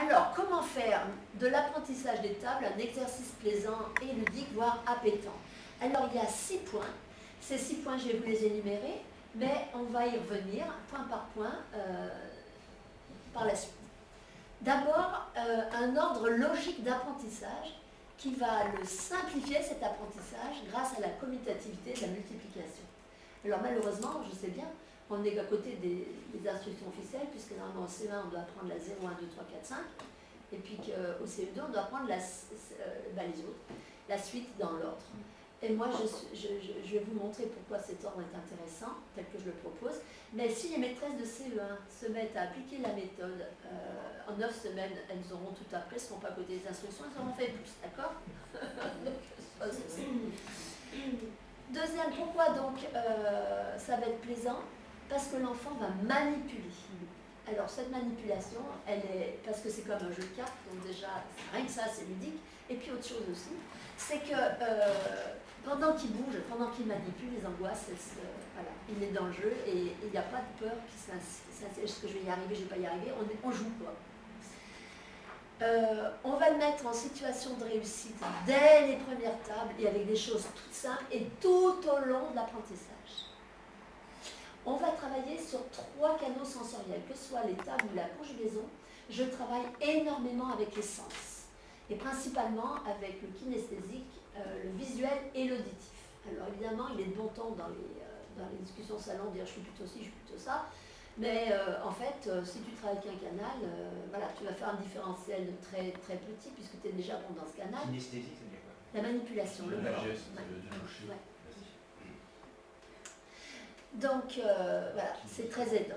Alors, comment faire de l'apprentissage des tables un exercice plaisant et ludique, voire appétant? Alors, il y a 6 points. Ces 6 points, je vais vous les énumérer, mais on va y revenir point par point par la suite. D'abord, un ordre logique d'apprentissage qui va le simplifier, cet apprentissage, grâce à la commutativité de la multiplication. Alors, malheureusement, je sais bien, on est à côté des instructions officielles, puisque normalement au CE1, on doit apprendre la 0, 1, 2, 3, 4, 5, et puis qu'au CE2, on doit apprendre les autres, la suite dans l'ordre. Et moi, je vais vous montrer pourquoi cet ordre est intéressant, tel que je le propose. Mais si les maîtresses de CE1 se mettent à appliquer la méthode, en 9 semaines, elles auront tout appris, elles ne seront pas à côté des instructions, elles auront fait plus, d'accord? Deuxième, pourquoi donc ça va être plaisant? Parce que l'enfant va manipuler. Alors cette manipulation, elle est, parce que c'est comme un jeu de cartes, donc déjà, rien que ça, c'est ludique. Et puis autre chose aussi, c'est que pendant qu'il bouge, pendant qu'il manipule, les angoisses, voilà, il est dans le jeu et il n'y a pas de peur qui s'installe. Est-ce que je vais y arriver, je ne vais pas y arriver, on joue quoi. On va le mettre en situation de réussite dès les premières tables et avec des choses toutes simples et tout au long de l'apprentissage. On va travailler sur 3 canaux sensoriels, que ce soit les tables ou la conjugaison. Je travaille énormément avec les sens, et principalement avec le kinesthésique, le visuel et l'auditif. Alors évidemment, il est de bon ton dans les discussions salon de dire je suis plutôt ci, je suis plutôt ça, mais en fait, si tu travailles avec un canal, voilà, tu vas faire un différentiel très, très petit, puisque tu es déjà bon dans ce canal. Kinesthésique, ça veut dire quoi? La manipulation, le geste, de toucher. Ouais. Donc, voilà, c'est très aidant.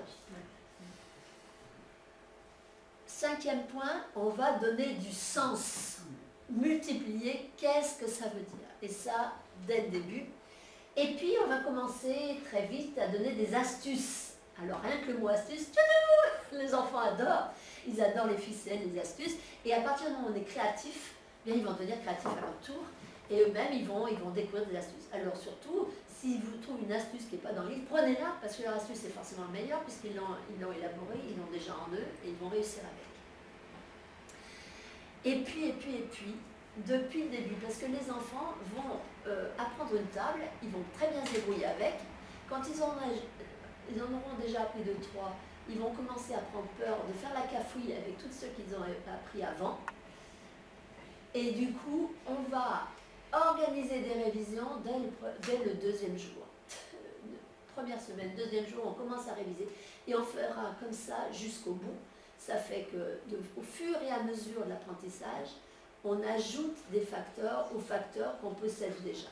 5e point, on va donner du sens. Multiplier, qu'est-ce que ça veut dire? Et ça, dès le début. Et puis, on va commencer très vite à donner des astuces. Alors, rien que le mot astuce, les enfants adorent. Ils adorent les ficelles, les astuces. Et à partir du moment où on est créatif, bien, ils vont devenir créatifs à leur tour. Et eux-mêmes, ils vont découvrir des astuces. Alors surtout, si vous trouvez une astuce qui n'est pas dans le livre, prenez-la, parce que leur astuce est forcément le meilleur, puisqu'ils l'ont élaborée, ils l'ont déjà en eux, et ils vont réussir avec. Et puis, depuis le début, parce que les enfants vont apprendre une table, ils vont très bien se débrouiller avec. Quand ils en auront déjà appris 2, 3, ils vont commencer à prendre peur de faire la cafouille avec tous ceux qu'ils ont appris avant. Et du coup, on va organiser des révisions dès le 2e jour. Première semaine, 2e jour, on commence à réviser. Et on fera comme ça jusqu'au bout. Ça fait que, au fur et à mesure de l'apprentissage, on ajoute des facteurs aux facteurs qu'on possède déjà.